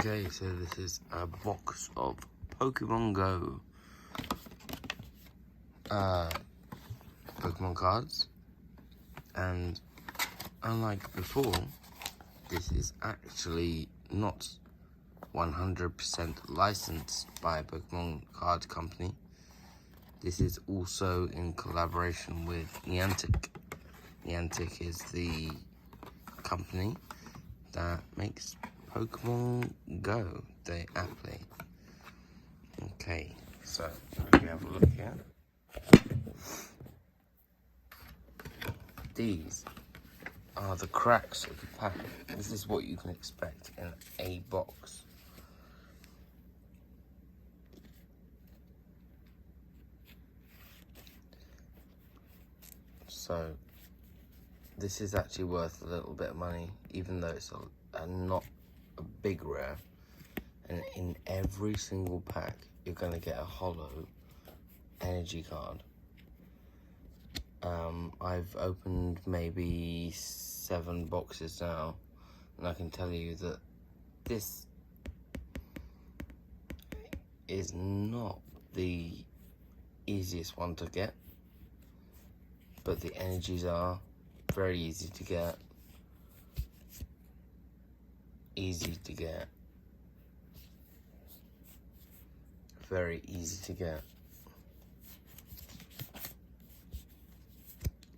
Okay, so this is a box of Pokemon Go Pokemon cards, and unlike before, this is actually not 100% licensed by a Pokemon card company. This is also in collaboration with Niantic. Niantic is the company that makes Pokemon Go, the app. Okay, so let me have a look here. These are the cracks of the pack. This is what you can expect in a box. So this is actually worth a little bit of money, even though it's not a big rare. And in every single pack, you're going to get a holo energy card. I've opened maybe 7 boxes now, and I can tell you that this is not the easiest one to get, but the energies are very easy to get. Very easy to get.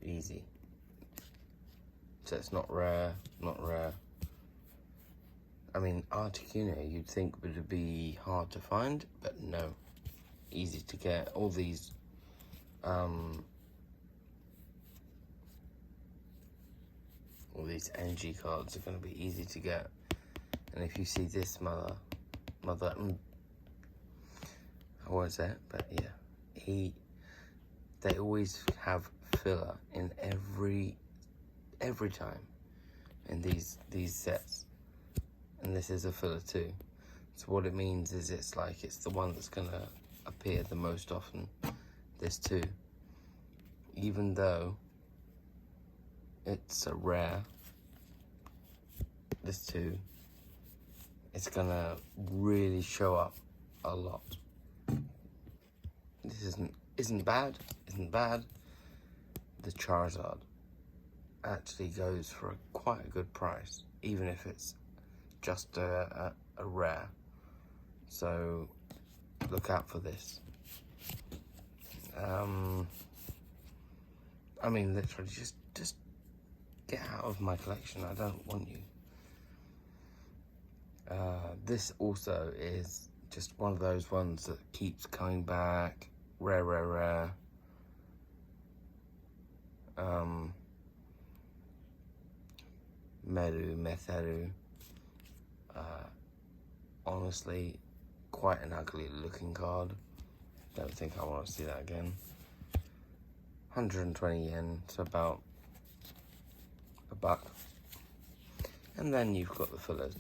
Easy. So it's not rare. I mean, Articuno you'd think would be hard to find, but no. Easy to get. All these energy cards are going to be easy to get. And if you see this mother, I won't say it, but yeah, they always have filler in every time in these sets, and this is a filler too. So what it means is it's the one that's gonna appear the most often. This too, even though it's a rare, this too, it's gonna really show up a lot. This isn't bad. The Charizard actually goes for quite a good price, even if it's just a rare. So look out for this. I mean, literally, just get out of my collection. I don't want you. This also is just one of those ones that keeps coming back. Rare. Metheru. Honestly, quite an ugly looking card. Don't think I want to see that again. 120 yen, so about $1. And then you've got the fillers.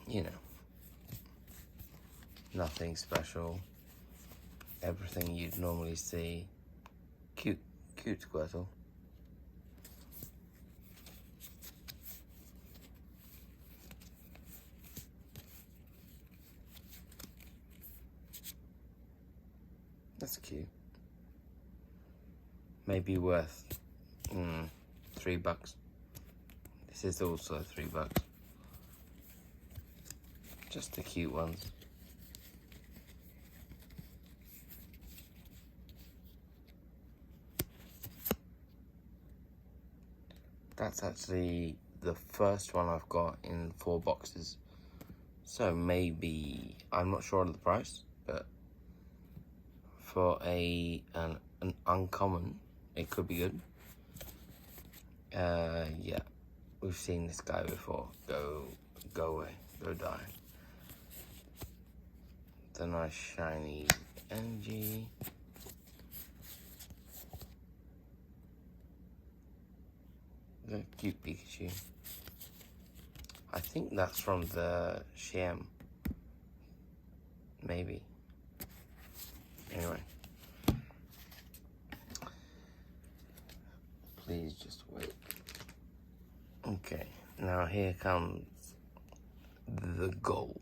You know, nothing special. Everything you'd normally see. Cute Squirtle. That's cute. Maybe worth $3. This is also $3. Just the cute ones. That's actually the first one I've got in 4 boxes. So maybe, I'm not sure on the price, but for an uncommon, it could be good. Yeah, we've seen this guy before. Go away, go die. The nice shiny energy. The cute Pikachu. I think that's from the Shiem. Maybe. Anyway. Please just wait. Okay, now here comes the gold.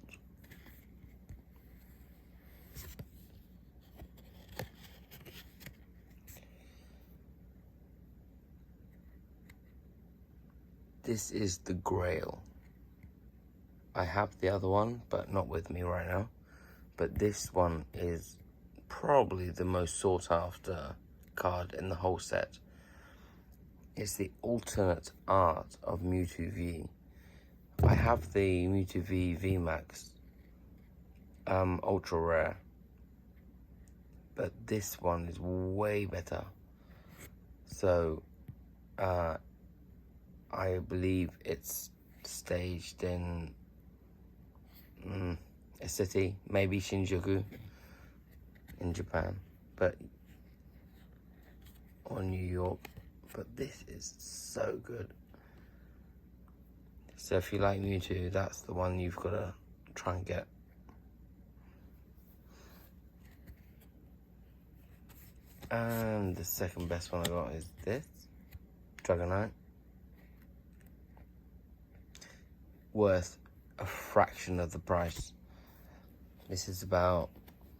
This is the grail. I have the other one, but not with me right now. But this one is probably the most sought after card in the whole set. It's the alternate art of Mewtwo V. I have the Mewtwo V VMAX, ultra rare. But this one is way better. So, I believe it's staged in a city, maybe Shinjuku in Japan, or New York. But this is so good. So if you like Mewtwo, that's the one you've got to try and get. And the second best one I got is this, Dragonite. Worth a fraction of the price. This is about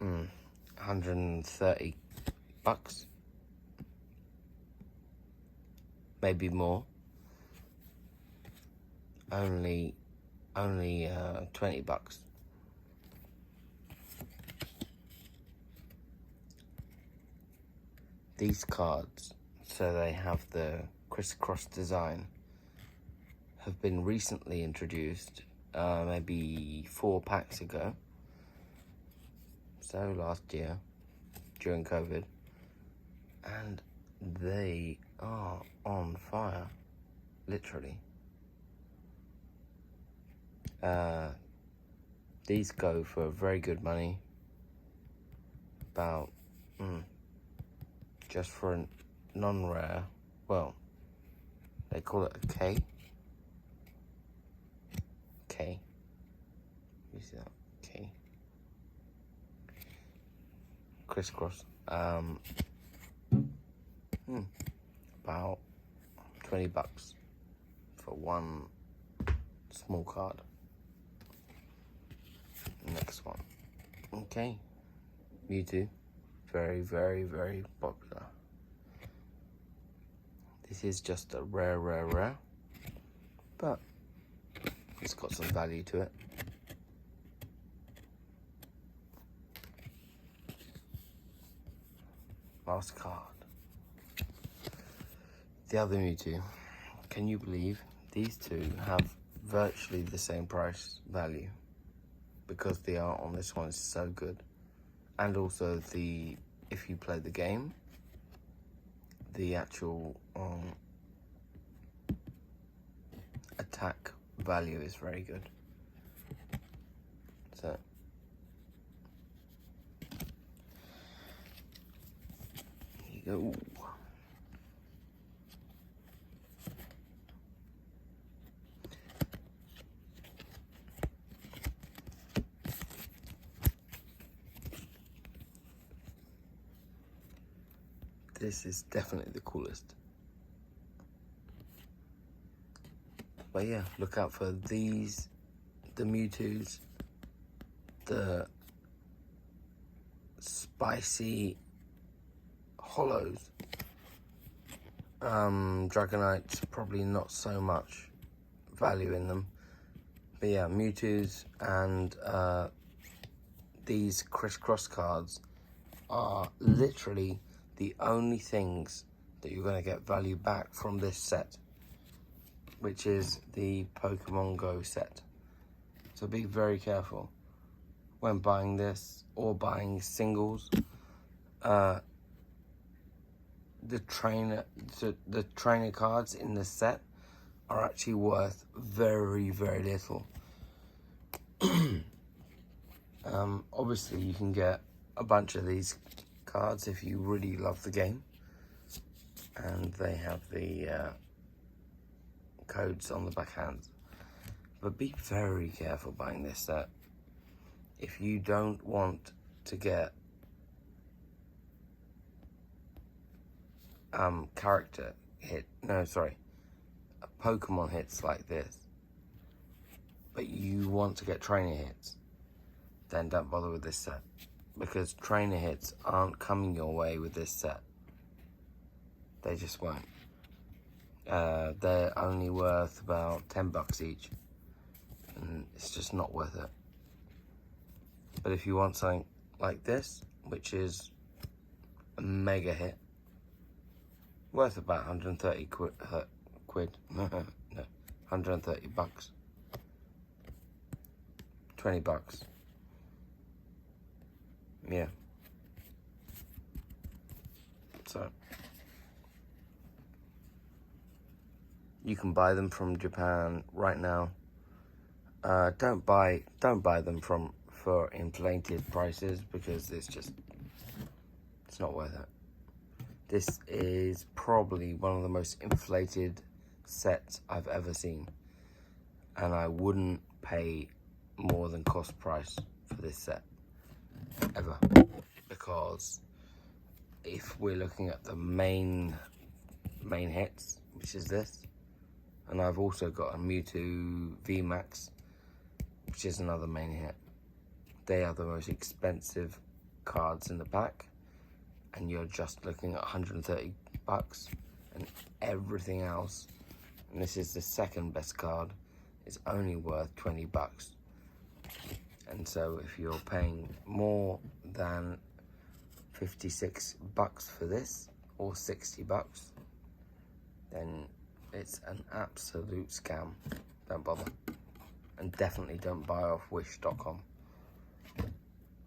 130 bucks. Maybe more. Only 20 bucks. These cards, so they have the crisscross design, have been recently introduced, maybe 4 packs ago. So last year, during COVID, and they are on fire, literally. These go for very good money, about just for a non-rare, well, they call it a K. You see that? K. Crisscross. About 20 bucks for one small card. Next one. Okay. Mewtwo. Very, very, very popular. This is just a rare. But it's got some value to it. Last card. The other Mewtwo. Can you believe these two have virtually the same price value? Because the art on this one is so good. And also if you play the game, the actual attack value is very good. So here you go. This is definitely the coolest. But yeah, look out for these, the Mewtwo's, the spicy hollows. Dragonites, probably not so much value in them. But yeah, Mewtwo's and these crisscross cards are literally the only things that you're going to get value back from this set, which is the Pokémon Go set. So be very careful when buying this or buying singles. The trainer cards in this set are actually worth very, very little. Obviously you can get a bunch of these cards if you really love the game, and they have the codes on the backhands. But be very careful buying this set. If you don't want to get Pokemon hits like this, but you want to get trainer hits, then don't bother with this set, because trainer hits aren't coming your way with this set. They just won't. They're only worth about $10 each, and it's just not worth it. But if you want something like this, which is a mega hit, worth about 130 quid. No, 130 bucks. $20. Yeah. So you can buy them from Japan right now. Don't buy them for inflated prices, because it's not worth it. This is probably one of the most inflated sets I've ever seen, and I wouldn't pay more than cost price for this set ever, because if we're looking at the main hits, which is this, and I've also got a Mewtwo VMAX, which is another main hit. They are the most expensive cards in the pack, and you're just looking at 130 bucks, and everything else, and this is the second best card, is only worth 20 bucks. And so if you're paying more than 56 bucks for this, or 60 bucks, then it's an absolute scam. Don't bother. And definitely don't buy off wish.com.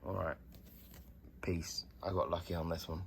Alright. Peace. I got lucky on this one.